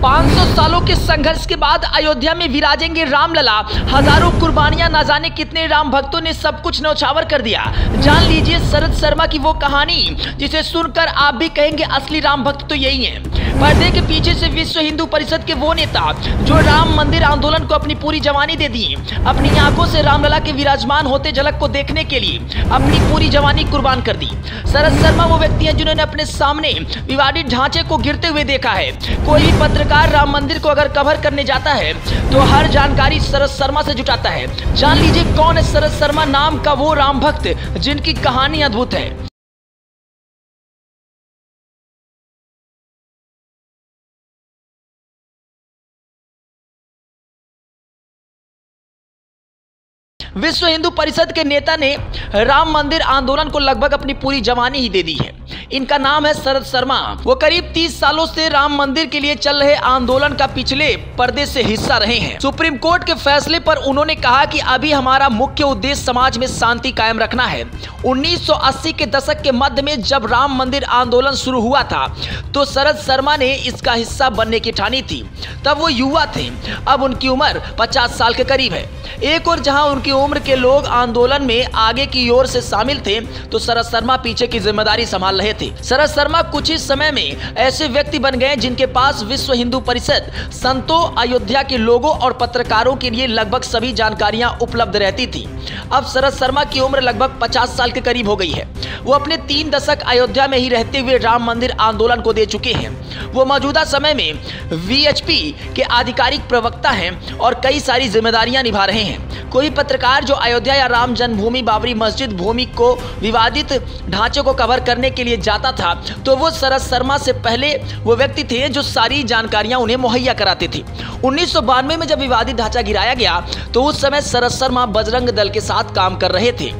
500 सालों के संघर्ष के बाद अयोध्या में विराजेंगे रामलला। हजारों कुर्बानियां, ना जाने कितने राम भक्तों ने सब कुछ न्यौछावर कर दिया। जान लीजिए शरद शर्मा की वो कहानी जिसे सुनकर आप भी कहेंगे असली राम भक्त तो यही है। पर्दे के पीछे से विश्व हिंदू परिषद के वो नेता जो राम मंदिर आंदोलन को अपनी पूरी जवानी दे दी, अपनी आंखों से रामलला के विराजमान होते झलक को देखने के लिए अपनी पूरी जवानी कुर्बान कर दी। शरद शर्मा वो व्यक्ति हैं जिन्होंने अपने सामने विवादित ढांचे को गिरते हुए देखा है। कोई भी पत्रकार राम मंदिर को अगर कवर करने जाता है तो हर जानकारी शरद शर्मा से जुटाता है। जान लीजिए कौन है शरद शर्मा नाम का वो राम भक्त जिनकी कहानी अद्भुत है। विश्व हिंदू परिषद के नेता ने राम मंदिर आंदोलन को लगभग अपनी पूरी जवानी ही दे दी है। इनका नाम है शरद शर्मा। वो करीब 30 सालों से राम मंदिर के लिए चल रहे आंदोलन का पिछले पर्दे से हिस्सा रहे हैं। सुप्रीम कोर्ट के फैसले पर उन्होंने कहा कि अभी हमारा मुख्य उद्देश्य समाज में शांति कायम रखना है। 1980 के दशक के मध्य में जब राम मंदिर आंदोलन शुरू हुआ था तो शरद शर्मा ने इसका हिस्सा बनने की ठानी थी। तब वो युवा थे, अब उनकी उम्र 50 साल के करीब है। एक और जहां उनकी उम्र के लोग आंदोलन में आगे की ओर से शामिल थे तो शरद शर्मा पीछे की जिम्मेदारी संभाल रहे थे। शरद शर्मा कुछ ही समय में ऐसे व्यक्ति बन गए जिनके पास विश्व हिंदू परिषद, संतों, अयोध्या के लोगों और पत्रकारों के लिए लगभग सभी जानकारियां उपलब्ध रहती थी। अब शरद शर्मा की उम्र लगभग 50 साल के करीब हो गई है। वो अपने 3 दशक अयोध्या में ही रहते हुए राम मंदिर आंदोलन को दे चुके हैं। वो मौजूदा समय में वीएचपी के आधिकारिक प्रवक्ता हैं और कई सारी जिम्मेदारियां निभा रहे हैं। कोई पत्रकार जो अयोध्या या राम जन्मभूमि, बाबरी मस्जिद भूमि को विवादित ढांचे को कवर करने के लिए जाता था तो वो शरद शर्मा से पहले वो व्यक्ति थे जो सारी जानकारियां उन्हें मुहैया कराते थे। 1992 में जब विवादित ढांचा गिराया गया तो उस समय शरद शर्मा बजरंग दल के साथ काम कर रहे थे।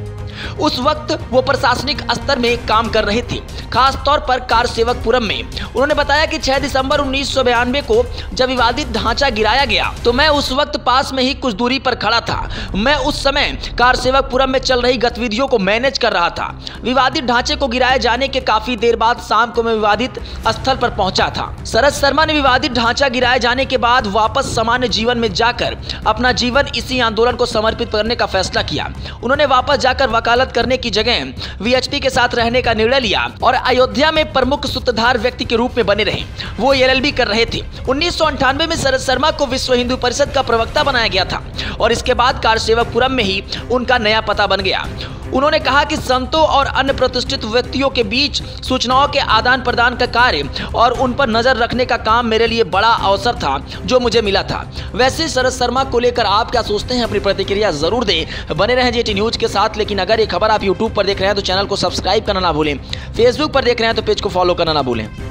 उस वक्त वो प्रशासनिक स्तर में काम कर रहे थे, खास तौर पर कारसेवकपुरम में। उन्होंने बताया कि 6 दिसंबर 1992 को जब विवादित ढांचा गिराया गया तो मैं उस वक्त पास में ही कुछ दूरी पर खड़ा था। मैं उस समय कारसेवकपुरम में चल रही गतिविधियों को मैनेज कर रहा था। विवादित ढांचे को गिराए जाने के काफी देर बाद शाम को मैं विवादित स्थल पर पहुंचा था। शरद शर्मा ने विवादित ढांचा गिराए जाने के बाद वापस सामान्य जीवन में जाकर अपना जीवन इसी आंदोलन को समर्पित करने का फैसला किया। उन्होंने वापस जाकर वकालत करने की जगह वीएचपी के साथ रहने का निर्णय लिया और अयोध्या में प्रमुख सूत्रधार व्यक्ति के रूप में बने रहे। वो एलएलबी कर रहे थे। 1998 में शरद शर्मा को विश्व हिंदू परिषद का प्रवक्ता बनाया गया था और इसके बाद कारसेवकपुरम में ही उनका नया पता बन गया। उन्होंने कहा कि संतों और अन्य प्रतिष्ठित व्यक्तियों के बीच सूचनाओं के आदान प्रदान का कार्य और उन पर नजर रखने का काम मेरे लिए बड़ा अवसर था जो मुझे मिला था। वैसे शरद शर्मा को लेकर आप क्या सोचते हैं? अपनी प्रतिक्रिया जरूर दें। बने रहें जीटी न्यूज के साथ। लेकिन अगर ये खबर आप यूट्यूब पर देख रहे हैं तो चैनल को सब्सक्राइब करना ना भूलें। फेसबुक पर देख रहे हैं तो पेज को फॉलो करना ना भूलें।